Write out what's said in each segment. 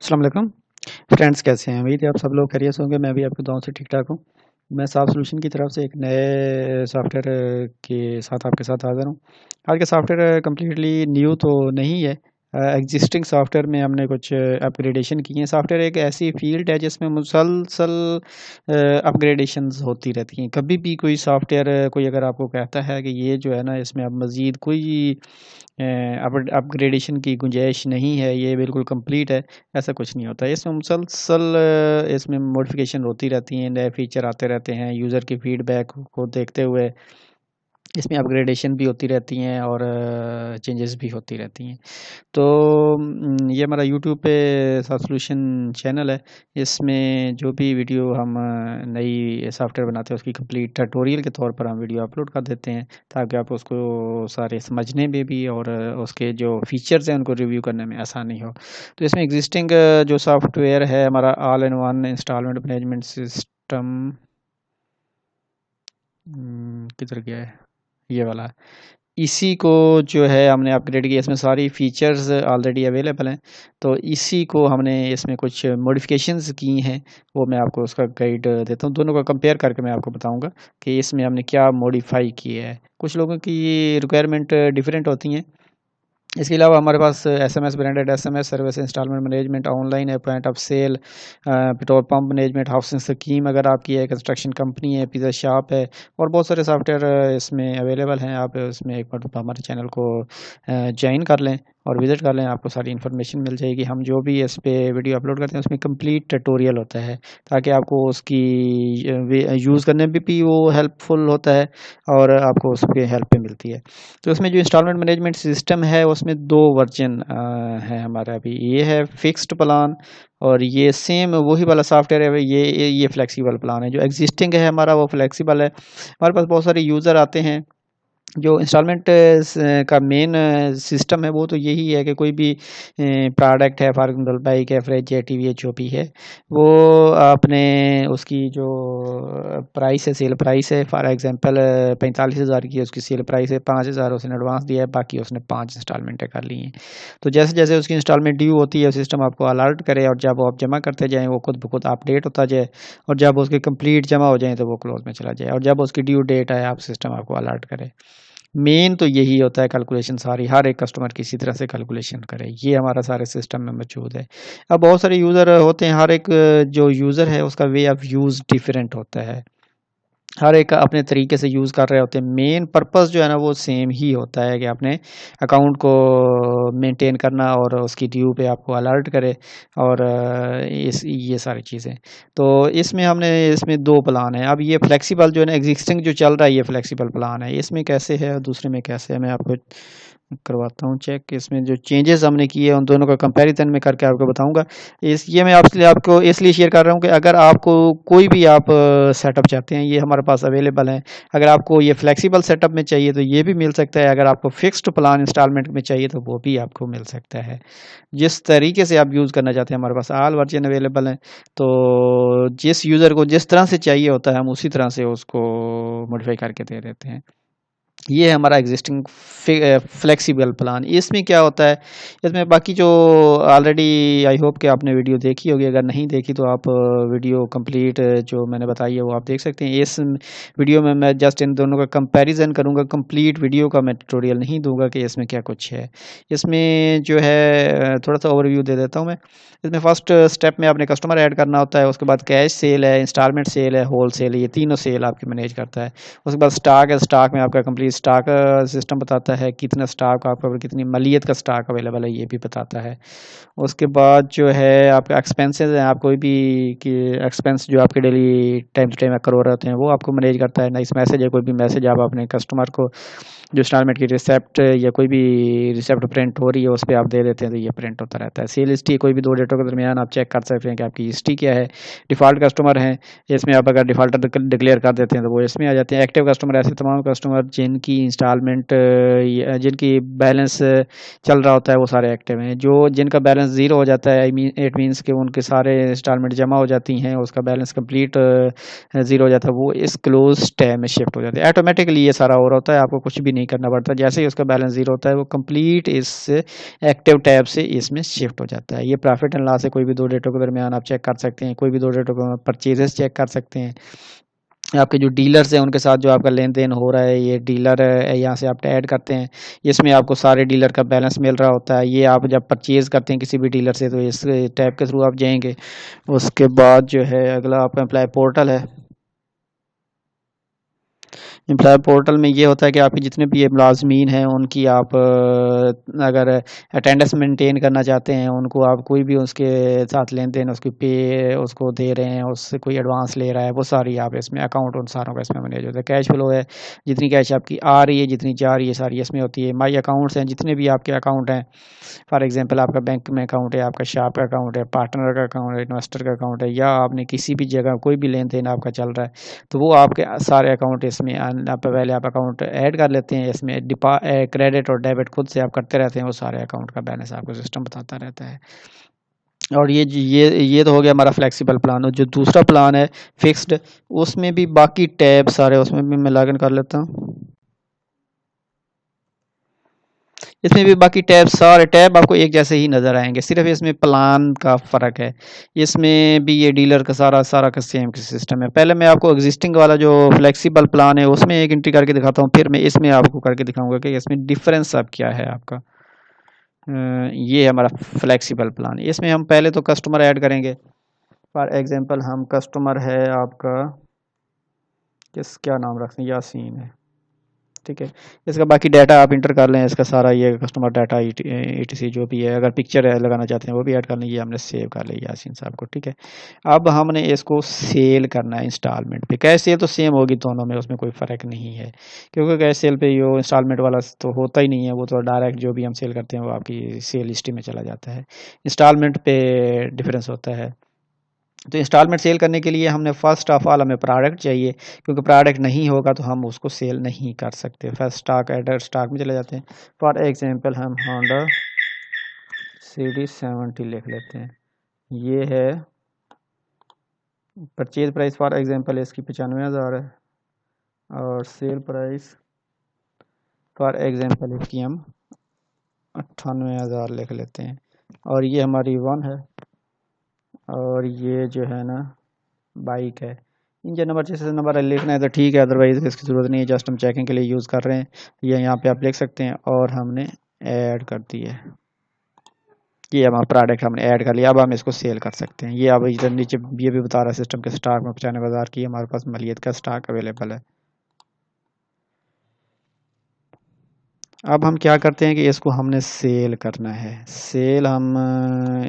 अस्सलाम वालेकुम फ्रेंड्स, कैसे हैं? उम्मीद है आप सब लोग खैरियत से होंगे। मैं भी आपकी दुआओं से ठीक-ठाक हूँ। मैं साफ सॉल्यूशन की तरफ से एक नए सॉफ्टवेयर के साथ आपके साथ हाज़िर हूँ। आज का सॉफ्टवेयर कंप्लीटली न्यू तो नहीं है। एग्ज़िस्टिंग सॉफ्टवेयर में हमने कुछ अपग्रेडेशन किए हैं। सॉफ्टवेयर एक ऐसी फ़ील्ड है जिसमें मुसलसल अपग्रेडेशंस होती रहती हैं। कभी भी कोई सॉफ्टवेयर कोई अगर आपको कहता है कि ये जो है ना इसमें अब मज़ीद कोई अपग्रेडेशन की गुंजाइश नहीं है, ये बिल्कुल कंप्लीट है, ऐसा कुछ नहीं होता है। इसमें मुसलसल इसमें मॉडिफ़िकेशन होती रहती हैं, नए फ़ीचर आते रहते हैं, यूज़र की फ़ीडबैक को देखते हुए इसमें अपग्रेडेशन भी होती रहती हैं और चेंजेस भी होती रहती हैं। तो ये हमारा यूट्यूब पे सब सॉल्यूशन चैनल है। इसमें जो भी वीडियो हम नई सॉफ्टवेयर बनाते हैं उसकी कंप्लीट ट्यूटोरियल के तौर पर हम वीडियो अपलोड कर देते हैं ताकि आप उसको सारे समझने में भी और उसके जो फीचर्स हैं उनको रिव्यू करने में आसानी हो। तो इसमें एग्जिस्टिंग जो सॉफ्टवेयर है हमारा all in one installment management system किधर गया है? ये वाला है। इसी को जो है हमने अपग्रेड किया, इसमें सारी फीचर्स ऑलरेडी अवेलेबल हैं, तो इसी को हमने इसमें कुछ मॉडिफ़िकेशंस की हैं, वो मैं आपको उसका गाइड देता हूँ। दोनों को कंपेयर करके मैं आपको बताऊँगा कि इसमें हमने क्या मॉडिफ़ाई किया है। कुछ लोगों की रिक्वायरमेंट डिफरेंट होती हैं। इसके अलावा हमारे पास SMS branded SMS service installment management online है point of sale petrol pump management housing scheme अगर आपकी है कंस्ट्रक्शन कंपनी है पिज़्ज़ा शॉप है और बहुत सारे सॉफ्टवेयर इसमें अवेलेबल हैं। आप इसमें एक बार हमारे चैनल को ज्वाइन कर लें और विज़िट कर लें, आपको सारी इन्फॉर्मेशन मिल जाएगी। हम जो भी इस पे वीडियो अपलोड करते हैं उसमें कंप्लीट ट्यूटोरियल होता है ताकि आपको उसकी यूज़ करने में भी वो हेल्पफुल होता है और आपको उसकी हेल्प भी मिलती है। तो उसमें जो इंस्टॉलमेंट मैनेजमेंट सिस्टम है उसमें 2 वर्ज़न है हमारा अभी। ये है फिक्स्ड प्लान और ये सेम वही वाला सॉफ्टवेयर है, ये फ्लेक्सिबल प्लान है। जो एक्जिस्टिंग है हमारा वो फ्लेक्सिबल है। हमारे पास बहुत सारे यूज़र आते हैं। जो इंस्टॉलमेंट का मेन सिस्टम है वो तो यही है कि कोई भी प्रोडक्ट है, फॉर एग्जांपल बाइक है, फ्रिज है, टीवी है, जो भी है, वो आपने उसकी जो प्राइस है, सेल प्राइस है, फॉर एग्जांपल 45,000 की उसकी सेल प्राइस है, 5,000 उसने एडवांस दिया है, बाकी उसने 5 इंस्टॉलमेंटें कर ली हैं। तो जैसे-जैसे उसकी इंस्टॉलमेंट ड्यू होती है सिस्टम आपको अलर्ट करे और जब आप जमा करते जाएँ वो खुद ब खुद अपडेट होता जाए और जब उसके कंप्लीट जमा हो जाएँ तो वो क्लोज़ में चला जाए और जब उसकी ड्यू डेट आए आप सिस्टम आपको अलर्ट करे। मेन तो यही होता है कैलकुलेशन सारी, हर एक कस्टमर की इसी तरह से कैलकुलेशन करे, ये हमारा सारे सिस्टम में मौजूद है। अब बहुत सारे यूज़र होते हैं, हर एक जो यूज़र है उसका वे ऑफ़ यूज़ डिफरेंट होता है। हर एक अपने तरीके से यूज़ कर रहे होते हैं। मेन पर्पस जो है ना वो सेम ही होता है कि अपने अकाउंट को मेंटेन करना और उसकी ड्यू पे आपको अलर्ट करे और इस ये सारी चीज़ें। तो इसमें 2 प्लान हैं। अब ये फ्लेक्सिबल जो है ना एक्जिस्टिंग जो चल रहा है ये फ्लेक्सिबल प्लान है। इसमें कैसे है और दूसरे में कैसे है मैं आपको करवाता हूँ चेक। इसमें जो चेंजेज़ हमने किए हैं उन दोनों का कंपैरिज़न में करके आपको बताऊँगा। ये मैं आपको इसलिए शेयर कर रहा हूँ कि अगर आपको कोई भी आप सेटअप चाहते हैं ये हमारे पास अवेलेबल है। अगर आपको ये फ्लेक्सिबल सेटअप में चाहिए तो ये भी मिल सकता है, अगर आपको फिक्स्ड प्लान इंस्टॉलमेंट में चाहिए तो वो भी आपको मिल सकता है। जिस तरीके से आप यूज़ करना चाहते हैं हमारे पास ऑल वर्ज़न अवेलेबल हैं। तो जिस यूज़र को जिस तरह से चाहिए होता है हम उसी तरह से उसको मॉडिफ़ाई करके दे देते हैं। ये है हमारा एग्जिस्टिंग फ्लेक्सिबल प्लान। इसमें क्या होता है, इसमें बाकी जो ऑलरेडी आई होप कि आपने वीडियो देखी होगी, अगर नहीं देखी तो आप वीडियो कंप्लीट जो मैंने बताई है वो आप देख सकते हैं। इस वीडियो में मैं जस्ट इन दोनों का कंपैरिजन करूँगा, कंप्लीट वीडियो का मैं ट्यूटोरियल नहीं दूंगा कि इसमें क्या कुछ है। इसमें जो है थोड़ा सा ओवरव्यू दे देता हूँ मैं। इसमें फर्स्ट स्टेप में आपने कस्टमर ऐड करना होता है, उसके बाद कैश सेल है, इंस्टॉलमेंट सेल है, होल सेल है, ये तीनों सेल आपकी मैनेज करता है। उसके बाद स्टॉक है, स्टॉक में आपका कंप्लीट स्टॉक सिस्टम बताता है, कितना स्टॉक आपका कितनी मलियत का स्टॉक अवेलेबल है ये भी बताता है। उसके बाद जो है आपका एक्सपेंसेस हैं, आप कोई भी कि एक्सपेंस जो आपके डेली टाइम टू टाइम अकर हो रहे होते हैं वो आपको मैनेज करता है। नाइस मैसेज है, कोई भी मैसेज आप अपने कस्टमर को जो इंस्टॉलमेंट की रिसिप्ट या कोई भी रिसिप्ट प्रिंट हो रही है उस पे आप दे देते हैं तो ये प्रिंट होता रहता है। सेल हिस्ट्री कोई भी 2 डेटों के दरमियान आप चेक कर सकते हैं कि आपकी हिस्ट्री क्या है। डिफ़ॉल्ट कस्टमर हैं, इसमें आप अगर डिफ़ॉल्टर डिक्लेयर कर देते हैं तो वो इसमें आ जाते हैं। एक्टिव कस्टमर ऐसे तमाम कस्टमर जिनकी इंस्टॉलमेंट या जिनकी बैलेंस चल रहा होता है वो सारे एक्टिव हैं। जो जिनका बैलेंस ज़ीरो हो जाता है इट मीन्स कि उनके सारे इंस्टॉलमेंट जमा हो जाती हैं, उसका बैलेंस कंप्लीट ज़ीरो हो जाता है, वो इस क्लोज़ टैब में शिफ्ट हो जाते हैं। ऑटोमेटिकली ये सारा हो रहा होता है, आपको कुछ भी नहीं करना पड़ता। जैसे ही उसका बैलेंस ज़ीरो होता है वो कंप्लीट इस एक्टिव टैब से इसमें शिफ्ट हो जाता है। ये प्रॉफिट एंड लॉस है, कोई भी 2 डेटों के दरमियान आप चेक कर सकते हैं, कोई भी 2 डेटों को परचेजेस चेक कर सकते हैं। आपके जो डीलर्स हैं उनके साथ जो आपका लेन देन हो रहा है, ये डीलर यहाँ से आप ऐड करते हैं, इसमें आपको सारे डीलर का बैलेंस मिल रहा होता है। ये आप जब परचेज़ करते हैं किसी भी डीलर से तो इस टैब के थ्रू आप जाएंगे। उसके बाद जो है अगला आपका एम्प्लॉय पोर्टल है। एम्प्लॉय पोर्टल में ये होता है कि आपके जितने भी मुलाजमीन हैं उनकी आप अगर अटेंडेंस मेंटेन करना चाहते हैं, उनको आप कोई भी उसके साथ लेन देन उसकी पे उसको दे रहे हैं, उससे कोई एडवांस ले रहा है, वो सारी आप इसमें अकाउंट उन सारों का इसमें मैनेज होता है। कैश फ्लो है, जितनी कैश आपकी आ रही है जितनी जा रही है सारी इसमें होती है। माई अकाउंट्स हैं, जितने भी आपके अकाउंट हैं, फॉर एग्जांपल आपका बैंक में अकाउंट है, आपका शॉप का अकाउंट है, पार्टनर का अकाउंट है, इन्वेस्टर का अकाउंट है, या आपने किसी भी जगह कोई भी लेन देन आपका चल रहा है तो वो आपके सारे अकाउंट इसमें आप पहले आप अकाउंट ऐड कर लेते हैं। इसमें क्रेडिट और डेबिट खुद से आप करते रहते हैं, वो सारे अकाउंट का बैलेंस आपको सिस्टम बताता रहता है। और ये तो हो गया हमारा फ्लेक्सिबल प्लान। और जो दूसरा प्लान है फिक्स्ड, उसमें भी बाकी टैब सारे उसमें भी मैं लॉगिन कर लेता हूँ। इसमें भी बाकी टैब सारे टैब आपको एक जैसे ही नज़र आएंगे, सिर्फ इसमें प्लान का फ़र्क है। इसमें भी ये डीलर का सारा सारा का सेम सिस्टम है। पहले मैं आपको एग्जिस्टिंग वाला जो फ्लेक्सिबल प्लान है उसमें एक एंट्री करके दिखाता हूँ, फिर मैं इसमें आपको करके दिखाऊंगा कि इसमें डिफरेंस अब क्या है आपका। ये है हमारा फ्लेक्सिबल प्लान। इसमें हम पहले तो कस्टमर ऐड करेंगे। फॉर एग्जांपल हम कस्टमर है आपका क्या नाम रखते हैं, यासीन है, ठीक है। इसका बाकी डाटा आप इंटर कर लें, इसका सारा ये कस्टमर डाटा ईटीसी जो भी है, अगर पिक्चर है लगाना चाहते हैं वो भी ऐड कर लें। ये हमने सेव कर लिया यासीन साहब को, ठीक है। अब हमने इसको सेल करना है इंस्टॉलमेंट पे। कैश सेल तो सेम होगी दोनों में, उसमें कोई फ़र्क नहीं है, क्योंकि कैश सेल पे ये इंस्टॉलमेंट वाला तो होता ही नहीं है, वो तो डायरेक्ट जो भी हम सेल करते हैं वो आपकी सेल हिस्ट्री में चला जाता है। इंस्टॉलमेंट पे डिफरेंस होता है। तो इंस्टॉलमेंट सेल करने के लिए हमने फर्स्ट ऑफ ऑल हमें प्रोडक्ट चाहिए, क्योंकि प्रोडक्ट नहीं होगा तो हम उसको सेल नहीं कर सकते। फर्स्ट स्टॉक एडर स्टॉक में चले जाते हैं। फॉर एग्जांपल हम होंडा CD70 लिख लेते हैं। ये है परचेज प्राइस, फॉर एग्जांपल इसकी 95,000 है, और सेल प्राइस फॉर एग्जांपल इसकी हम 98,000 लिख लेते हैं। और ये हमारी वन है, और ये जो है ना बाइक है। इंजन नंबर जैसे नंबर लिखना है तो ठीक है, अदरवाइज इसकी ज़रूरत नहीं है, जस्ट हम चेकिंग के लिए यूज़ कर रहे हैं। ये यहाँ पे आप लिख सकते हैं, और हमने ऐड कर दी है। ये हमारा प्रोडक्ट हमने ऐड कर लिया। अब हम इसको सेल कर सकते हैं। ये अब इधर नीचे ये भी बता रहा है सिस्टम के स्टॉक में 95,000 की हमारे पास मलियत का स्टॉक अवेलेबल है। अब हम क्या करते हैं कि इसको हमने सेल करना है। सेल हम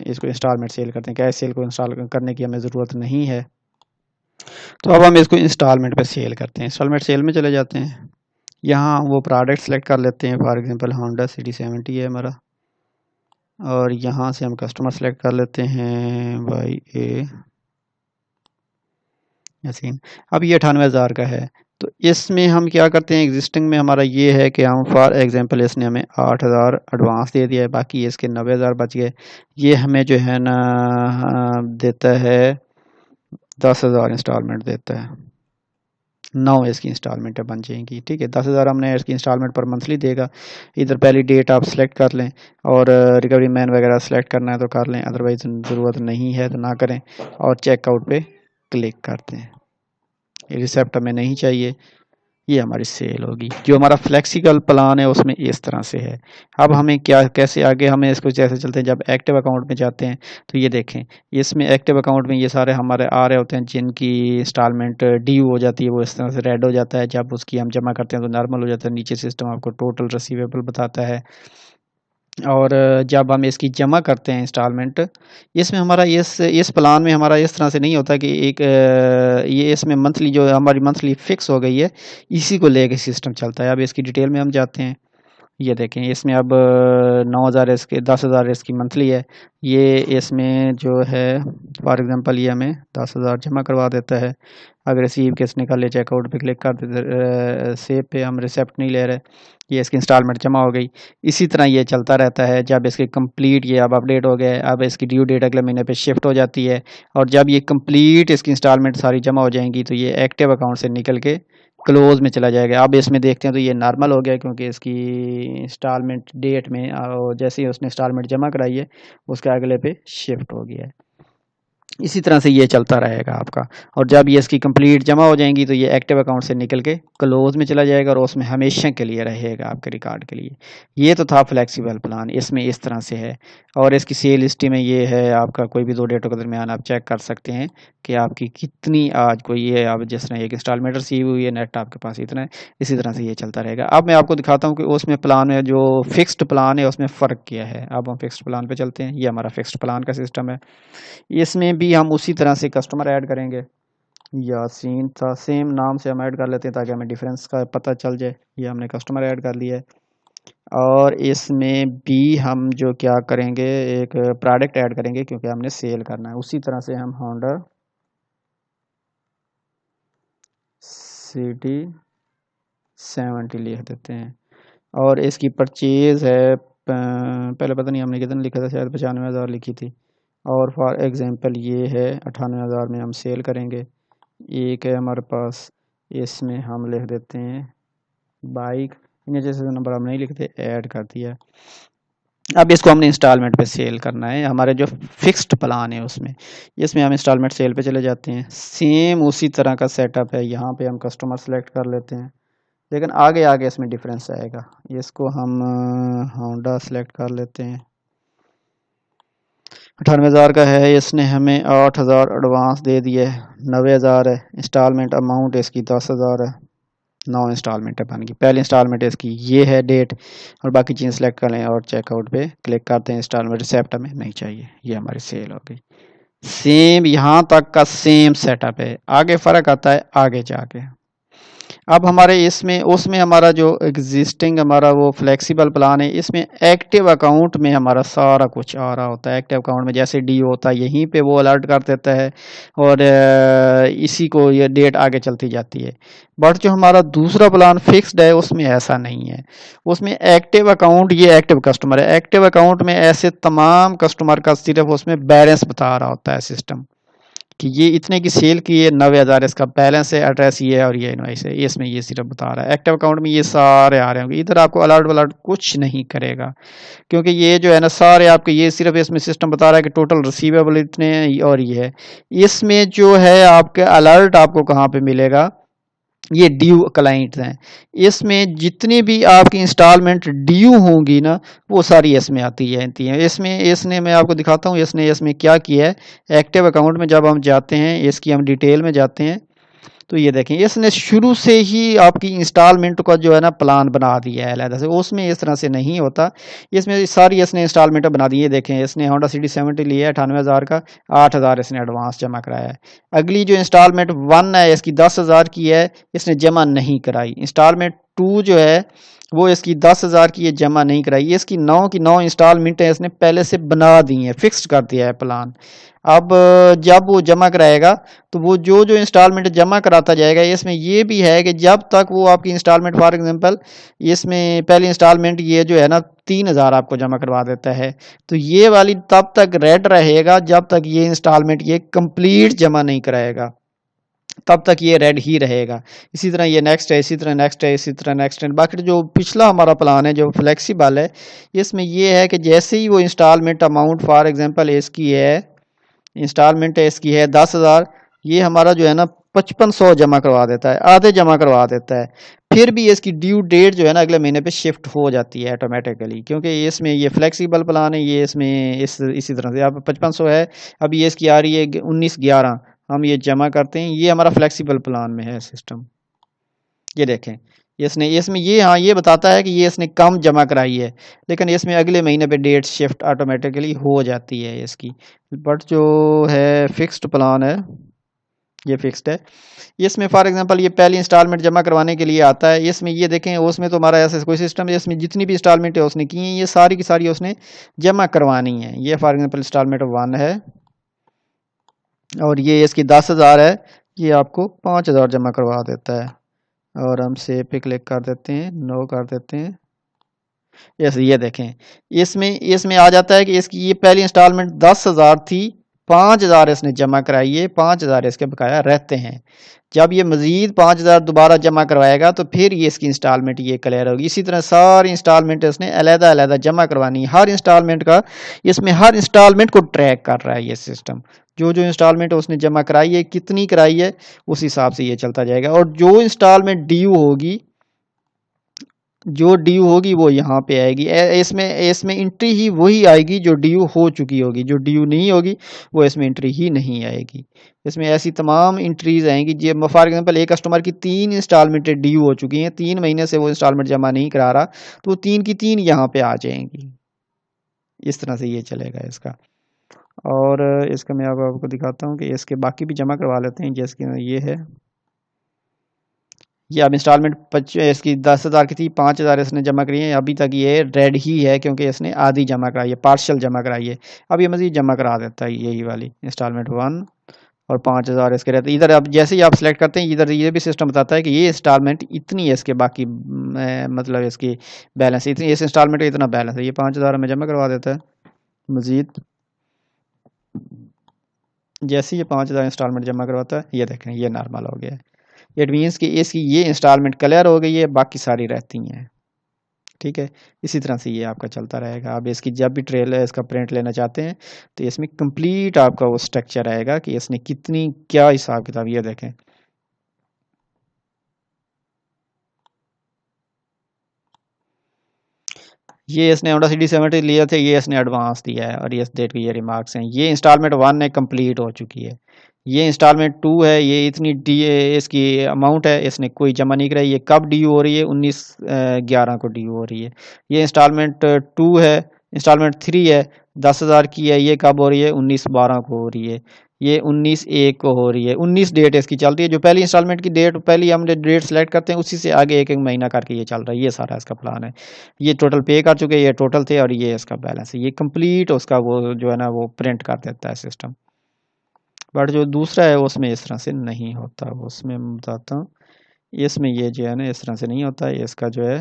इसको इंस्टॉलमेंट सेल करते हैं। कैश सेल को इंस्टॉल करने की हमें ज़रूरत नहीं है, तो अब हम इसको इंस्टॉलमेंट पे सेल करते हैं। इंस्टॉलमेंट सेल में चले जाते हैं, यहाँ वो प्रोडक्ट सेलेक्ट कर लेते हैं। फॉर एग्जांपल होंडा CD70 है हमारा, और यहाँ से हम कस्टमर सेलेक्ट कर लेते हैं YA यासीन। अब ये 98,000 का है, तो इसमें हम क्या करते हैं, एग्जिस्टिंग में हमारा ये है कि हम फॉर एग्जांपल इसने हमें 8,000 एडवांस दे दिया है, बाकी इसके 90,000 बच गए। ये हमें जो है ना देता है 10,000 इंस्टॉलमेंट देता है। 9 इसकी इंस्टॉलमेंट बन जाएंगी, ठीक है। 10,000 हमने इसकी इंस्टॉलमेंट पर मंथली देगा। इधर पहली डेट आप सेलेक्ट कर लें, और रिकवरी मैन वगैरह सेलेक्ट करना है तो कर लें, अदरवाइज ज़रूरत नहीं है तो ना करें। और चेकआउट पे क्लिक करते हैं। रिसेप्ट हमें नहीं चाहिए, ये हमारी सेल होगी। जो हमारा फ्लेक्सिबल प्लान है उसमें इस तरह से है। अब हमें क्या कैसे आगे हमें इसको जैसे चलते हैं, जब एक्टिव अकाउंट में जाते हैं तो ये देखें, इसमें एक्टिव अकाउंट में ये सारे हमारे आ रहे होते हैं जिनकी इंस्टॉलमेंट ड्यू हो जाती है, वो इस तरह से रेड हो जाता है। जब उसकी हम जमा करते हैं तो नॉर्मल हो जाता है। नीचे सिस्टम आपको टोटल रिसीवेबल बताता है। और जब हम इसकी जमा करते हैं इंस्टॉलमेंट, इसमें हमारा इस प्लान में हमारा इस तरह से नहीं होता कि एक ये इसमें मंथली जो हमारी मंथली फिक्स हो गई है इसी को लेके सिस्टम चलता है। अब इसकी डिटेल में हम जाते हैं। ये देखें, इसमें अब 9,000 इसके 10,000 इसकी मंथली है। ये इसमें जो है फॉर एग्जांपल ये हमें 10,000 जमा करवा देता है। अगर रिसीव केस निकाल ले, चेकआउट पे क्लिक कर देते, सेव पे हम रिसेप्ट नहीं ले रहे, ये इसकी इंस्टॉलमेंट जमा हो गई। इसी तरह ये चलता रहता है। जब इसके कंप्लीट ये अब अपडेट हो गया है, अब इसकी ड्यू डेट अगले महीने पे शिफ्ट हो जाती है। और जब ये कंप्लीट इसकी इंस्टॉलमेंट सारी जमा हो जाएंगी तो ये एक्टिव अकाउंट से निकल के क्लोज में चला जाएगा। अब इसमें देखते हैं तो ये नॉर्मल हो गया, क्योंकि इसकी इंस्टॉलमेंट डेट में जैसे ही उसने इंस्टॉलमेंट जमा कराई है उसके अगले पे शिफ्ट हो गया है। इसी तरह से ये चलता रहेगा आपका। और जब ये इसकी कंप्लीट जमा हो जाएंगी तो ये एक्टिव अकाउंट से निकल के क्लोज में चला जाएगा और उसमें हमेशा के लिए रहेगा आपके रिकॉर्ड के लिए। ये तो था फ्लेक्सिबल प्लान, इसमें इस तरह से है। और इसकी सेल हिस्ट्री में ये है आपका, कोई भी 2 डेटों के दरमियान आप चेक कर सकते हैं कि आपकी कितनी आज कोई ये अब जिस तरह एक इंस्टॉलमेंट रिसीव हुई है, नेट आपके पास इतना है। इसी तरह से ये चलता रहेगा। अब मैं आपको दिखाता हूँ कि उसमें प्लान में जो फिक्स्ड प्लान है उसमें फ़र्क क्या है। अब हम फिक्स्ड प्लान पे चलते हैं। ये हमारा फिक्स्ड प्लान का सिस्टम है। इसमें भी हम उसी तरह से कस्टमर ऐड करेंगे। यासीन था, सेम नाम से हम ऐड कर लेते हैं ताकि हमें डिफरेंस का पता चल जाए। ये हमने कस्टमर ऐड कर लिया है। और इसमें भी हम जो क्या करेंगे, एक प्रोडक्ट ऐड करेंगे क्योंकि हमने सेल करना है। उसी तरह से हम होंडा सिटी 70 लिख देते हैं। और इसकी परचेज है पहले पता नहीं हमने कितना लिखा था, शायद 95,000 लिखी थी। और फॉर एग्जांपल ये है 98,000 में हम सेल करेंगे। एक है हमारे पास, इसमें हम लिख देते हैं बाइक, इन्हें जैसे नंबर हम नहीं लिखते, ऐड कर दिया। अब इसको हमने इंस्टॉलमेंट पे सेल करना है, हमारे जो फिक्स्ड प्लान है उसमें। इसमें हम इंस्टॉलमेंट सेल पे चले जाते हैं। सेम उसी तरह का सेटअप है। यहाँ पे हम कस्टमर सेलेक्ट कर लेते हैं, लेकिन आगे आगे इसमें डिफरेंस आएगा। इसको हम होंडा सेलेक्ट कर लेते हैं। 98,000 का है, इसने हमें 8,000 एडवांस दे दिया है। 90,000 है। इंस्टॉलमेंट अमाउंट इसकी 10,000 है। 9 इंस्टॉलमेंट है बन गई। पहली इंस्टॉलमेंट इसकी ये है डेट, और बाकी चीज़ सेलेक्ट कर लें और चेकआउट पे क्लिक करते हैं। इंस्टॉलमेंट रिसेप्ट हमें नहीं चाहिए। ये हमारी सेल हो गई। सेम यहाँ तक का सेम सेटअप है, आगे फ़र्क आता है आगे जाके। अब हमारे इसमें उसमें हमारा जो एग्जिस्टिंग हमारा वो फ्लेक्सिबल प्लान है, इसमें एक्टिव अकाउंट में हमारा सारा कुछ आ रहा होता है। एक्टिव अकाउंट में जैसे डी होता है यहीं पे वो अलर्ट कर देता है, और इसी को ये डेट आगे चलती जाती है। बट जो हमारा दूसरा प्लान फिक्स्ड है उसमें ऐसा नहीं है। उसमें एक्टिव अकाउंट, ये एक्टिव कस्टमर है, एक्टिव अकाउंट में ऐसे तमाम कस्टमर का सिर्फ उसमें बैलेंस बता रहा होता है सिस्टम कि ये इतने की सेल की है, 90,000 इसका बैलेंस है, एड्रेस ये है और ये इनवाइस है। इसमें ये सिर्फ बता रहा है। एक्टिव अकाउंट में ये सारे आ रहे होंगे। इधर आपको अलर्ट वलर्ट कुछ नहीं करेगा, क्योंकि ये जो है ना सारे आपके, ये सिर्फ इसमें सिस्टम बता रहा है कि टोटल रिसीवेबल इतने हैं और ये है। इसमें जो है आपके अलर्ट आपको कहाँ पे मिलेगा, ये ड्यू क्लाइंट्स हैं। इसमें जितनी भी आपकी इंस्टॉलमेंट ड्यू होंगी ना वो सारी इसमें आती है। इसमें इसने मैं आपको दिखाता हूँ इसने इसमें क्या किया है। एक्टिव अकाउंट में जब हम जाते हैं, इसकी हम डिटेल में जाते हैं, तो ये देखें इसने शुरू से ही आपकी इंस्टॉलमेंट का जो है ना प्लान बना दिया है अलग से। उसमें इस तरह से नहीं होता। इसमें सारी इसने इंस्टॉलमेंट बना दी है। देखें इसने होंडा सिटी 70 लिया है 98,000 का, 8,000 इसने एडवांस जमा कराया है। अगली जो इंस्टॉलमेंट 1 है इसकी 10,000 की है, इसने जमा नहीं कराई। इंस्टॉलमेंट 2 जो है वो इसकी 10,000 की, ये जमा नहीं कराई। इसकी 9 की 9 इंस्टॉलमेंट है इसने पहले से बना दी है, फिक्स्ड कर दिया है प्लान। अब जब वो जमा कराएगा तो वो जो जो इंस्टॉलमेंट जमा कराता जाएगा, इसमें ये भी है कि जब तक वो आपकी इंस्टॉलमेंट फॉर एग्जांपल इसमें पहली इंस्टॉलमेंट ये जो है ना 3,000 आपको जमा करवा देता है, तो ये वाली तब तक रेड रहेगा जब तक ये इंस्टॉलमेंट ये कंप्लीट जमा नहीं कराएगा, तब तक ये रेड ही रहेगा। इसी तरह ये नेक्स्ट है, इसी तरह नेक्स्ट है, इसी तरह नेक्स्ट है। बाकी जो पिछला हमारा प्लान है जो फ्लेक्सिबल है, इसमें ये है कि जैसे ही वो इंस्टॉलमेंट अमाउंट फॉर एग्जांपल इसकी है, इंस्टॉलमेंट है इसकी है 10,000, ये हमारा जो है ना 5500 जमा करवा देता है, आधे जमा करवा देता है। फिर भी इसकी ड्यू डेट जो है ना अगले महीने पे शिफ्ट हो जाती है ऑटोमेटिकली, क्योंकि इसमें ये फ्लेक्सिबल प्लान है। ये इसमें इसी तरह से आप 5500 है, अभी ये इसकी आ रही है 19/11, हम ये जमा करते हैं। ये हमारा फ्लेक्सिबल प्लान में है सिस्टम। ये देखें इसने इसमें ये, हाँ ये बताता है कि ये इसने कम जमा कराई है, लेकिन इसमें अगले महीने पे डेट शिफ्ट ऑटोमेटिकली हो जाती है इसकी। बट जो है फिक्स्ड प्लान है, ये फिक्स्ड है। इसमें फॉर एग्जांपल ये पहली इंस्टॉलमेंट जमा करवाने के लिए आता है। इसमें ये देखें उसमें तो हमारा ऐसा कोई सिस्टम है, इसमें जितनी भी इंस्टॉलमेंट है उसने की है, ये सारी की सारी उसने जमा करवानी है। ये फॉर एग्जांपल इंस्टॉलमेंट 1 है और ये इसकी 10,000 है, ये आपको 5,000 जमा करवा देता है। और हम सेव पे क्लिक कर देते हैं, नो कर देते हैं। यस, ये देखें इसमें इसमें आ जाता है कि इसकी ये पहली इंस्टॉलमेंट 10,000 थी, 5,000 इसने जमा कराई है, 5,000 इसके बकाया रहते हैं। जब ये मजीद 5,000 दोबारा जमा करवाएगा तो फिर ये इसकी इंस्टॉलमेंट ये क्लियर होगी। इसी तरह सारी इंस्टॉलमेंट इसने अलग-अलग जमा करवानी है। हर इंस्टॉलमेंट का इसमें हर इंस्टॉलमेंट को ट्रैक कर रहा है ये सिस्टम। जो जो इंस्टॉलमेंट उसने जमा कराई है, कितनी कराई है, उस हिसाब से ये चलता जाएगा। और जो इंस्टॉलमेंट ड्यू होगी, जो ड्यू होगी वो यहाँ पे आएगी। इसमें इसमें एंट्री ही वही आएगी जो ड्यू हो चुकी होगी। जो ड्यू नहीं होगी वो इसमें एंट्री ही नहीं आएगी। इसमें ऐसी तमाम एंट्रीज आएंगी। जो फॉर एग्जांपल एक कस्टमर की 3 इंस्टॉलमेंटें ड्यू हो चुकी हैं, 3 महीने से वो इंस्टॉलमेंट जमा नहीं करा रहा, तो 3 की 3 यहाँ पे आ जाएंगी। इस तरह से ये चलेगा इसका। और इसका मैं अब आपको दिखाता हूँ कि इसके बाकी भी जमा करवा लेते हैं। जैसे ये है, ये अब इंस्टॉलमेंट इसकी 10,000 की थी, 5,000 इसने जमा करी है। अभी तक ये रेड ही है क्योंकि इसने आधी जमा कराई है, पार्शियल जमा कराई है। अब ये मज़ीद जमा करा देता है यही वाली इंस्टॉलमेंट 1 और 5,000 इसके रहते हैं। इधर अब जैसे ही आप सेलेक्ट करते हैं, इधर ये भी सिस्टम बताता है कि ये इंस्टॉलमेंट इतनी है, इसके बाकी मतलब इसकी बैलेंस इतनी, इस इंस्टॉलमेंट का इतना बैलेंस है। ये 5,000 हमें जमा करवा देता है मज़ीद। जैसे ही ये 5,000 इंस्टॉलमेंट जमा करवाता है, ये देखें ये नॉर्मल हो गया है। इट मीन्स कि इसकी ये इंस्टॉलमेंट क्लियर हो गई है, बाकी सारी रहती हैं। ठीक है, इसी तरह से ये आपका चलता रहेगा। अब इसकी जब भी ट्रेल इसका प्रिंट लेना चाहते हैं तो इसमें कंप्लीट आपका वो स्ट्रक्चर आएगा कि इसने कितनी क्या हिसाब किताब। ये देखें, ये इसने होंडा सिटी 70 लिए थे, ये इसने एडवांस दिया है और ये डेट की ये रिमार्क्स हैं। ये इंस्टॉलमेंट 1 है, कंप्लीट हो चुकी है। ये इंस्टॉलमेंट 2 है, ये इतनी डी इसकी अमाउंट है, इसने कोई जमा नहीं कराई। ये कब ड्यू हो रही है? 19/11 को ड्यू हो रही है। ये इंस्टॉलमेंट 2 है। इंस्टॉलमेंट 3 है, 10,000 की है, ये कब हो रही है? 19/12 को हो रही है। ये 19/1 को हो रही है। 19 डेट इसकी चल रही है। जो पहली इंस्टॉलमेंट की डेट, पहली हम डेट सेलेक्ट करते हैं, उसी से आगे एक एक महीना करके ये चल रहा है। ये सारा इसका प्लान है। ये टोटल पे कर चुके हैं, ये टोटल थे और ये इसका बैलेंस है। ये कंप्लीट उसका वो जो है ना वो प्रिंट कर देता है सिस्टम। बट जो दूसरा है उसमें इस तरह से नहीं होता। उसमें मैं बताता हूँ, इसमें ये जो है ना इस तरह से नहीं होता है। इसका जो है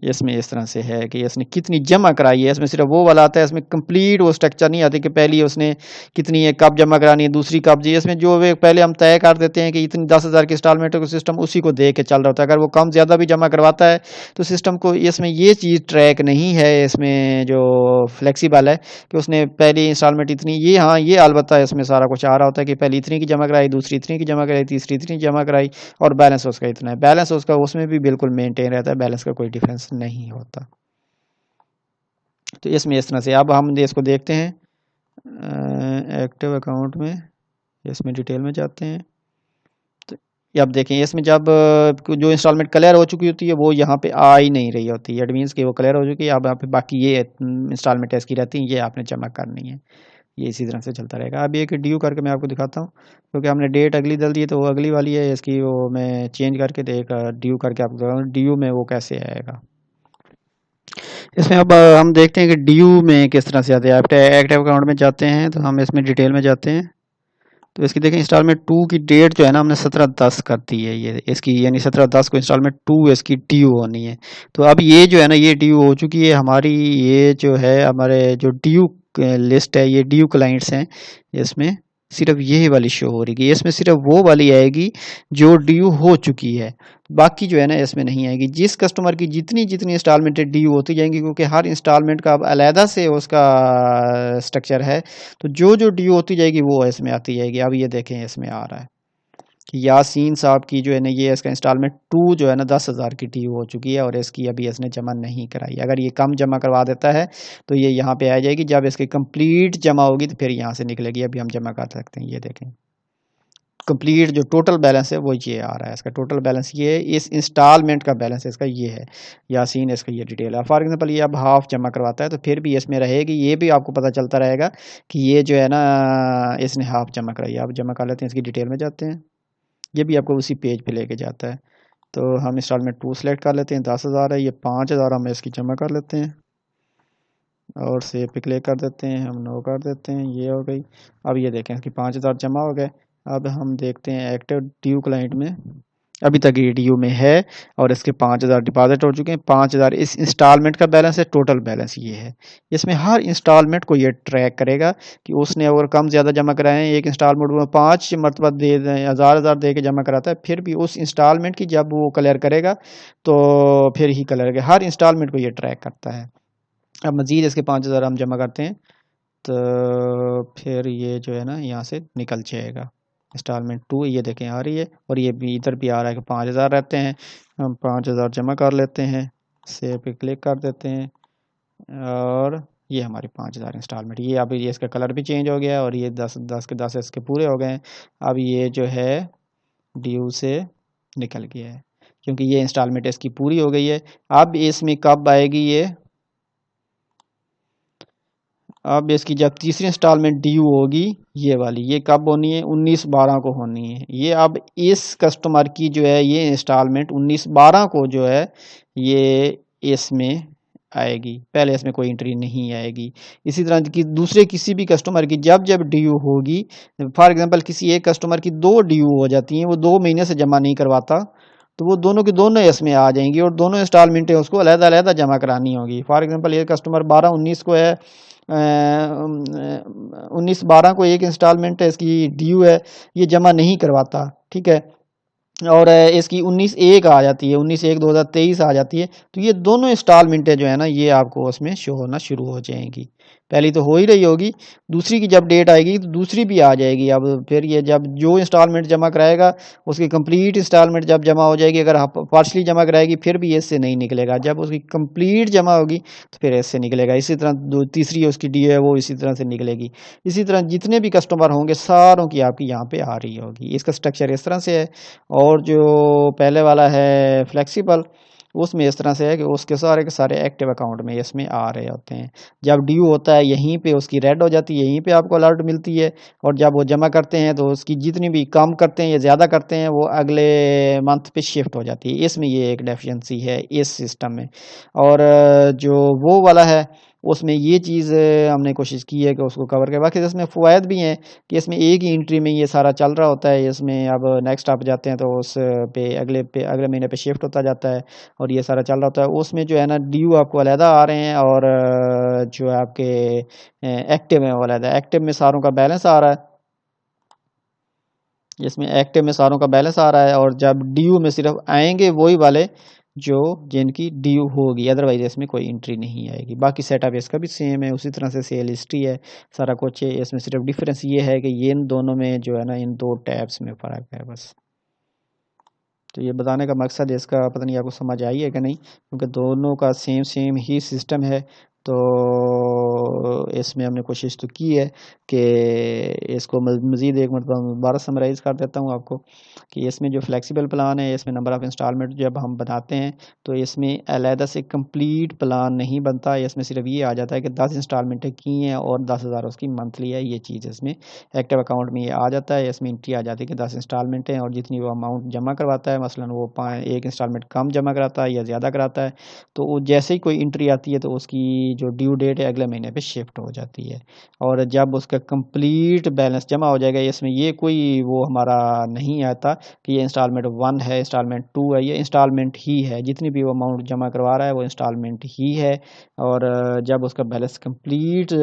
इसमें इस तरह से है कि इसने कितनी जमा कराई है। इसमें सिर्फ वो वाला आता है, इसमें कंप्लीट वो स्ट्रक्चर नहीं आती कि पहली उसने कितनी है, कब जमा करानी है, दूसरी कब जी। इसमें जो वे पहले हम तय कर देते हैं कि इतनी 10,000 की इंस्टॉलमेंट को, सिस्टम उसी को देख के चल रहा होता है। अगर वो कम ज़्यादा भी जमा करवाता है तो सिस्टम को इसमें ये चीज़ ट्रैक नहीं है। इसमें जो फ्लेक्सीबल है कि उसने पहली इंस्टॉलमेंट इतनी, ये हाँ ये अलबत्ता इसमें सारा कुछ आ रहा होता है कि पहली इतनी की जमा कराई, दूसरी इतनी की जमा कराई, तीसरी इतनी जमा कराई और बैलेंस उसका इतना है। बैलेंस उसका उसमें भी बिल्कुल मेंटेन रहता है, बैलेंस का कोई डिफरेंस नहीं होता। तो इसमें इस तरह से अब हम इसको देखते हैं एक्टिव अकाउंट में। इसमें डिटेल में जाते हैं तो ये अब देखें, इसमें जब जो इंस्टॉलमेंट क्लियर हो चुकी होती है वो यहाँ पे आ ही नहीं रही होती है। एट मीन्स कि वो क्लियर हो चुकी है। अब यहाँ पे बाकी ये इंस्टॉलमेंट इसकी रहती है, ये आपने जमा करनी है। ये इसी तरह से चलता रहेगा। अब एक ड्यू करके मैं आपको दिखाता हूँ, क्योंकि हमने डेट अगली डाल दी है तो वो अगली वाली है इसकी, वो मैं चेंज करके तो एक ड्यू करके आपको दिखाता हूँ ड्यू में वो कैसे आएगा। इसमें अब हम देखते हैं कि ड्यू में किस तरह से आते हैं। एक्टिव अकाउंट में जाते हैं तो हम इसमें डिटेल में जाते हैं तो इसकी देखें इंस्टॉलमेंट 2 की डेट जो है ना हमने 17/10 कर दी है ये इसकी, यानी 17/10 को इंस्टॉलमेंट 2 इसकी ड्यू होनी है। तो अब ये जो है ना ये ड्यू हो चुकी है हमारी। ये जो है हमारे जो ड्यू लिस्ट है, ये ड्यू क्लाइंट्स हैं, इसमें सिर्फ यही वाली शो हो रही है। इसमें सिर्फ वो वाली आएगी जो ड्यू हो चुकी है, बाकी जो है ना इसमें नहीं आएगी। जिस कस्टमर की जितनी जितनी इंस्टॉलमेंटें ड्यू होती जाएंगी, क्योंकि हर इंस्टॉलमेंट का अब अलहदा से उसका स्ट्रक्चर है, तो जो जो ड्यू होती जाएगी वो इसमें आती जाएगी। अब ये देखें इसमें आ रहा है कि यासीन साहब की जो है ना ये इसका इंस्टॉलमेंट 2 जो है ना 10,000 की ड्यू हो चुकी है और इसकी अभी इसने जमा नहीं कराई। अगर ये कम जमा करवा देता है तो ये यहाँ पे आ जाएगी। जब इसकी कंप्लीट जमा होगी तो फिर यहाँ से निकलेगी। अभी हम जमा कर सकते हैं। ये देखें कंप्लीट जो टोटल बैलेंस है वो ये आ रहा है। इसका टोटल बैलेंस ये है, इस इंस्टॉलमेंट का बैलेंस इसका ये है। यासीन इसका ये डिटेल है। फॉर एग्जांपल ये अब हाफ जमा करवाता है तो फिर भी इसमें रहेगी। ये भी आपको पता चलता रहेगा कि ये जो है ना इसने हाफ जमा कराई। अब जमा कर लेते हैं, इसकी डिटेल में जाते हैं। ये भी आपको उसी पेज पे लेके जाता है। तो हम इंस्टॉलमेंट 2 सेलेक्ट कर लेते हैं, 10,000 है, ये 5,000 हम इसकी जमा कर लेते हैं और सेव पे क्लिक कर देते हैं। हम नो कर देते हैं, ये हो गई। अब ये देखें इसकी 5,000 जमा हो गए। अब हम देखते हैं एक्टिव ड्यू क्लाइंट में, अभी तक ये ड्यू में है और इसके 5,000 डिपॉजिट हो चुके हैं। 5,000 इस इंस्टॉलमेंट का बैलेंस है, टोटल बैलेंस ये है। इसमें हर इंस्टॉलमेंट को ये ट्रैक करेगा कि उसने अगर कम ज़्यादा जमा कराए हैं, एक इंस्टॉलमेंट में 5 मरतबा दे दें, हज़ार दे के जमा कराता है, फिर भी उस इंस्टॉलमेंट की जब वो क्लियर करेगा तो फिर ही क्लियर करेगा। हर इंस्टॉलमेंट को ये ट्रैक करता है। अब मज़ीद इसके 5,000 हम जमा करते हैं तो फिर ये जो है ना यहाँ से निकल जाएगा। इंस्टॉलमेंट 2 ये देखें आ रही है और ये भी इधर भी आ रहा है कि 5,000 रहते हैं। हम 5,000 जमा कर लेते हैं, सेव पे क्लिक कर देते हैं और ये हमारे 5,000 इंस्टॉलमेंट। ये अब ये इसका कलर भी चेंज हो गया और ये 10 के 10 इसके पूरे हो गए हैं। अब ये जो है ड्यू से निकल गया है क्योंकि ये इंस्टॉलमेंट इसकी पूरी हो गई है। अब इसमें कब आएगी ये, अब इसकी जब तीसरी इंस्टॉलमेंट ड्यू होगी ये वाली, ये कब होनी है, 19/12 को होनी है। ये अब इस कस्टमर की जो है ये इंस्टॉलमेंट 19/12 को जो है ये इसमें आएगी, पहले इसमें कोई एंट्री नहीं आएगी। इसी तरह की दूसरे किसी भी कस्टमर की जब जब ड्यू होगी, फॉर एग्जांपल किसी एक कस्टमर की 2 ड्यू हो जाती हैं, वो 2 महीने से जमा नहीं करवाता, तो वो दोनों की दोनों इसमें आ जाएंगी और दोनों इंस्टॉलमेंटें उसको अलग-अलग जमा करानी होगी। फॉर एग्जांपल ये कस्टमर 12/19 को है, 19/12 को एक इंस्टॉलमेंट है इसकी ड्यू है, ये जमा नहीं करवाता, ठीक है, और इसकी 19/1 आ जाती है, 19/1/2023 आ जाती है, तो ये दोनों इंस्टॉलमेंटें जो है ना ये आपको उसमें शो होना शुरू हो जाएंगी। पहली तो हो ही रही होगी, दूसरी की जब डेट आएगी तो दूसरी भी आ जाएगी। अब फिर ये जब जो इंस्टॉलमेंट जमा कराएगा उसकी कंप्लीट इंस्टॉलमेंट जब जमा हो जाएगी, अगर पार्शली जमा कराएगी फिर भी इससे नहीं निकलेगा, जब उसकी कंप्लीट जमा होगी तो फिर इससे निकलेगा। इसी तरह तीसरी उसकी डी है वो इसी तरह से निकलेगी। इसी तरह जितने भी कस्टमर होंगे सारों की आपकी यहाँ पे आ रही होगी। इसका स्ट्रक्चर इस तरह से है। और जो पहले वाला है फ्लेक्सिबल, उसमें इस तरह से है कि उसके सारे के सारे एक्टिव अकाउंट में इसमें आ रहे होते हैं। जब ड्यू होता है यहीं पे उसकी रेड हो जाती है, यहीं पे आपको अलर्ट मिलती है, और जब वो जमा करते हैं तो उसकी जितनी भी कम करते हैं या ज़्यादा करते हैं वो अगले मंथ पे शिफ्ट हो जाती है। इसमें ये एक डेफिशिएंसी है इस सिस्टम में। और जो वो वाला है उसमें ये चीज़ हमने कोशिश की है कि उसको कवर करें। बाकी इसमें फ़वायद भी हैं कि इसमें एक ही एंट्री में ये सारा चल रहा होता है। इसमें अब नेक्स्ट आप जाते हैं तो उस पे अगले महीने पे शिफ्ट होता जाता है और ये सारा चल रहा होता है। उसमें जो है ना ड्यू आपको अलहदा आ रहे हैं और जो आपके एक्टिव हैं वो अलहदा। एक्टिव में सारों का बैलेंस आ रहा है, इसमें एक्टिव में सारों का बैलेंस आ रहा है, और जब ड्यू में सिर्फ आएंगे वही वाले जो जिनकी ड्यू होगी, अदरवाइज इसमें कोई एंट्री नहीं आएगी। बाकी सेटअप इसका भी सेम है, उसी तरह से सेल हिस्ट्री है, सारा कुछ है। इसमें सिर्फ डिफरेंस ये है कि ये इन दोनों में जो है ना इन 2 टैब्स में फ़र्क है बस। तो ये बताने का मकसद है इसका, पता नहीं आपको समझ आई है कि नहीं, क्योंकि दोनों का सेम ही सिस्टम है। तो इसमें हमने कोशिश तो की है कि इसको मज़ीद एक मरतबा दोबारा समराइज़ कर देता हूँ आपको कि इसमें जो फ्लेक्सिबल प्लान है इसमें नंबर ऑफ़ इंस्टॉलमेंट जब हम बनाते हैं तो इसमें अलहदा से कंप्लीट प्लान नहीं बनता। इसमें सिर्फ ये आ जाता है कि 10 इंस्टॉलमेंटें की हैं और 10,000 उसकी मंथली है। ये चीज़ इसमें एक्टिव अकाउंट में ये आ जाता है, इसमें एंट्री आ जाती है कि 10 इंस्टॉलमेंटें और जितनी वो अमाउंट जमा करवाता है, मसलन वो एक इंस्टॉलमेंट कम जमा कराता है या ज़्यादा कराता है, तो वो जैसे ही कोई एंट्री आती है तो उसकी जो ड्यू डेट है अगले महीने पे शिफ्ट हो जाती है। और जब उसका कंप्लीट बैलेंस जमा हो जाएगा, इसमें ये कोई वो हमारा नहीं आता कि ये इंस्टॉलमेंट 1 है, इंस्टॉलमेंट 2 है, ये इंस्टॉलमेंट ही है। जितनी भी वो अमाउंट जमा करवा रहा है वो इंस्टॉलमेंट ही है। और जब उसका बैलेंस कंप्लीट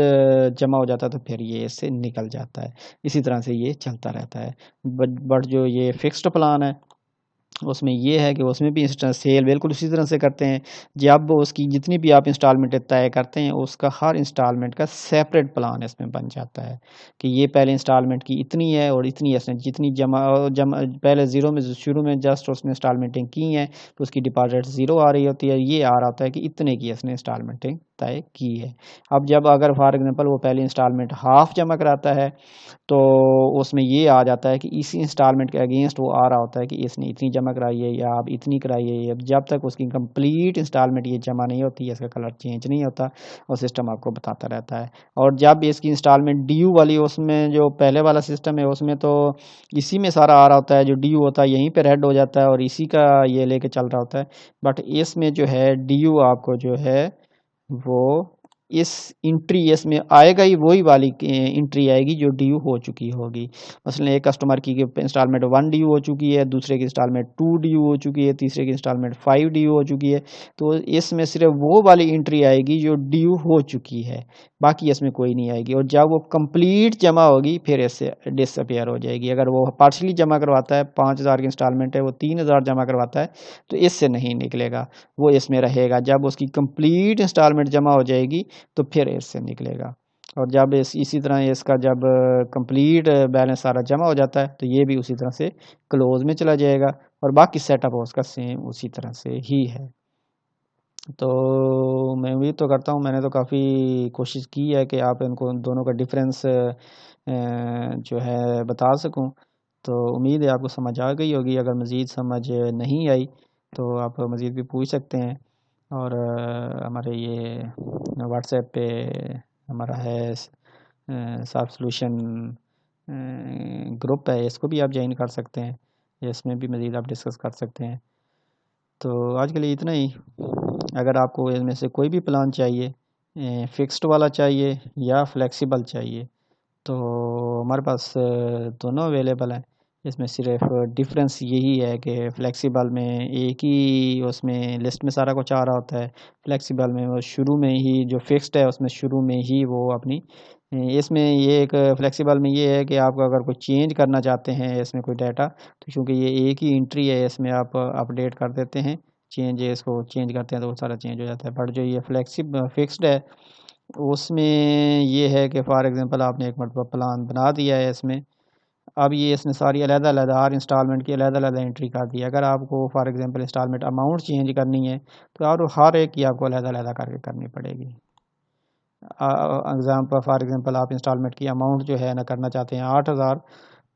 जमा हो जाता है तो फिर ये इससे निकल जाता है। इसी तरह से ये चलता रहता है। बट जो ये फिक्स्ड प्लान है उसमें ये है कि उसमें भी सेल बिल्कुल उसी तरह से करते हैं। जब उसकी जितनी भी आप इंस्टॉलमेंट तय करते हैं उसका हर इंस्टॉलमेंट का सेपरेट प्लान इसमें बन जाता है कि ये पहले इंस्टॉलमेंट की इतनी है और इतनी इसने जितनी जमा पहले ज़ीरो में शुरू में जस्ट उसने इंस्टॉलमेंटें की हैं तो उसकी डिपॉजिट ज़ीरो आ रही होती है। ये आ रहा होता है कि इतने की इसने इंस्टॉलमेंटें तय की है। अब जब अगर फॉर एग्जांपल वो पहली इंस्टॉलमेंट हाफ जमा कराता है तो उसमें ये आ जाता है कि इसी इंस्टॉलमेंट के अगेंस्ट वो आ रहा होता है कि इसने इतनी जमा कराई है या आप इतनी कराई है। जब तक उसकी कंप्लीट इंस्टॉलमेंट ये जमा नहीं होती है इसका कलर चेंज नहीं होता और सिस्टम आपको बताता रहता है। और जब इसकी इंस्टॉलमेंट ड्यू वाली, उसमें जो पहले वाला सिस्टम है उसमें तो इसी में सारा आ रहा होता है, जो ड्यू होता है यहीं पर रेड हो जाता है और इसी का ये लेके चल रहा होता है। बट इसमें जो है ड्यू आपको जो है वो इस इंट्री इसमें आएगा ही वही वाली इंट्री आएगी जो ड्यू हो चुकी होगी। मसलन एक कस्टमर की इंस्टॉलमेंट 1 ड्यू हो चुकी है, दूसरे की इंस्टॉलमेंट 2 ड्यू हो चुकी है, तीसरे की इंस्टॉलमेंट 5 ड्यू हो चुकी है। तो इसमें सिर्फ वो वाली इंट्री आएगी जो ड्यू हो चुकी है, बाकी इसमें कोई नहीं आएगी। और जब वो कंप्लीट जमा होगी फिर इससे डिसअपियर हो जाएगी। अगर वो पार्शली जमा करवाता है, 5,000 की इंस्टॉलमेंट है, वो 3,000 जमा करवाता है तो इससे नहीं निकलेगा, वो इसमें रहेगा। जब उसकी कंप्लीट इंस्टॉलमेंट जमा हो जाएगी तो फिर इससे निकलेगा। और जब इसी तरह इसका जब कंप्लीट बैलेंस सारा जमा हो जाता है तो ये भी उसी तरह से क्लोज में चला जाएगा, और बाकी सेटअप उसका सेम उसी तरह से ही है। तो मैं उम्मीद तो करता हूँ, मैंने तो काफ़ी कोशिश की है कि आप इनको दोनों का डिफरेंस जो है बता सकूँ। तो उम्मीद है आपको समझ आ गई होगी। अगर मज़ीद समझ नहीं आई तो आप मज़ीद भी पूछ सकते हैं। और हमारे ये व्हाट्सएप पे हमारा है सॉफ्ट सॉल्यूशन ग्रुप है, इसको भी आप ज्वाइन कर सकते हैं, इसमें भी मज़ीद आप डिस्कस कर सकते हैं। तो आज के लिए इतना ही। अगर आपको इनमें से कोई भी प्लान चाहिए, फ़िक्स्ड वाला चाहिए या फ्लेक्सिबल चाहिए, तो हमारे पास दोनों अवेलेबल हैं। इसमें सिर्फ डिफरेंस यही है कि फ्लेक्सिबल में एक ही उसमें लिस्ट में सारा कुछ आ रहा होता है। फ्लेक्सिबल में वो शुरू में ही, जो फिक्स्ड है उसमें शुरू में ही वो अपनी इसमें ये एक फ्लेक्सिबल में ये है कि आप अगर कोई चेंज करना चाहते हैं इसमें कोई डाटा, तो क्योंकि ये एक ही एंट्री है इसमें आप अपडेट कर देते हैं, चेंज इसको चेंज करते हैं तो वो सारा चेंज हो जाता है। बट जो ये फिक्स्ड है उसमें ये है कि फॉर एग्ज़ाम्पल आपने एक मरतबा प्लान बना दिया है इसमें, अब ये इसने सारी अलग-अलग हर इंस्टॉलमेंट की अलग-अलग एंट्री कर दी है। अगर आपको for example installment amount change करनी है तो और हर एक की आपको अलग-अलग करके करनी पड़ेगी। फॉर एग्ज़ाम्पल आप इंस्टॉलमेंट की अमाउंट जो है ना करना चाहते हैं 8,000,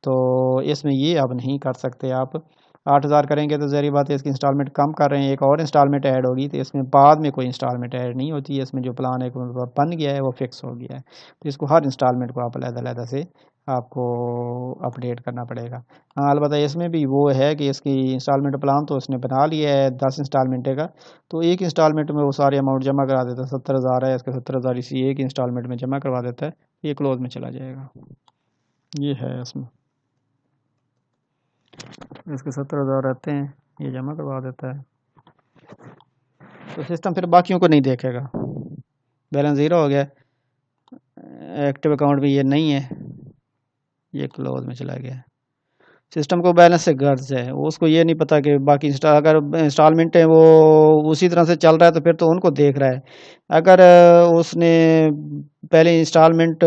तो इसमें ये अब नहीं कर सकते आप। 8,000 करेंगे तो ज़ाहिर बात है इसकी इंस्टॉलमेंट कम कर रहे हैं, एक और इंस्टॉलमेंट ऐड होगी तो इसमें बाद में कोई इंस्टॉलमेंट ऐड नहीं होती है। इसमें जो प्लान एक बन गया है वो फिक्स हो गया है, तो इसको हर इंस्टॉलमेंट को आप अलग-अलग से आपको अपडेट करना पड़ेगा। हाँ, अलबत्ता इसमें भी वो है कि इसकी इंस्टॉलमेंट प्लान तो उसने बना लिया है 10 इंस्टॉलमेंट का, तो एक इंस्टॉलमेंट में वो सारे अमाउंट जमा करा देता है। 70,000 है, इसका 70,000 इसी एक इंस्टॉलमेंट में जमा करवा देता है, ये क्लोज में चला जाएगा। ये है इसमें, इसके 70,000 रहते हैं, ये जमा करवा देता है, तो सिस्टम फिर बाकियों को नहीं देखेगा। बैलेंस ज़ीरो हो गया, एक्टिव अकाउंट में ये नहीं है, ये क्लोज में चला गया। सिस्टम को बैलेंस से गर्ज है, उसको ये नहीं पता कि बाकी अगर इंस्टॉलमेंट है वो उसी तरह से चल रहा है तो फिर तो उनको देख रहा है। अगर उसने पहले इंस्टॉलमेंट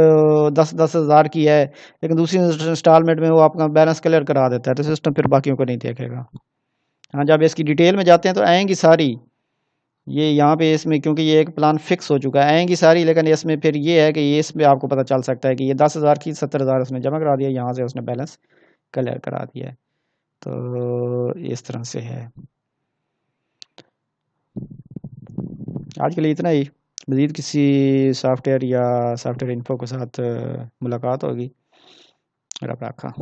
10-10 हज़ार की है लेकिन दूसरी इंस्टॉलमेंट में वो आपका बैलेंस क्लियर करा देता है तो सिस्टम फिर बाकियों को नहीं देखेगा। हाँ, जब इसकी डिटेल में जाते हैं तो आएंगी सारी, ये यहाँ पे इसमें क्योंकि ये एक प्लान फिक्स हो चुका है आएंगी सारी, लेकिन इसमें फिर ये है कि ये इसमें आपको पता चल सकता है कि ये 10,000 की 70,000 उसने जमा करा दिया, यहाँ से उसने बैलेंस क्लियर करा दिया है। तो इस तरह से है। आज के लिए इतना ही। मज़ीद किसी सॉफ्टवेयर या सॉफ्टवेयर इन्फो के साथ मुलाकात होगी। रब रखा।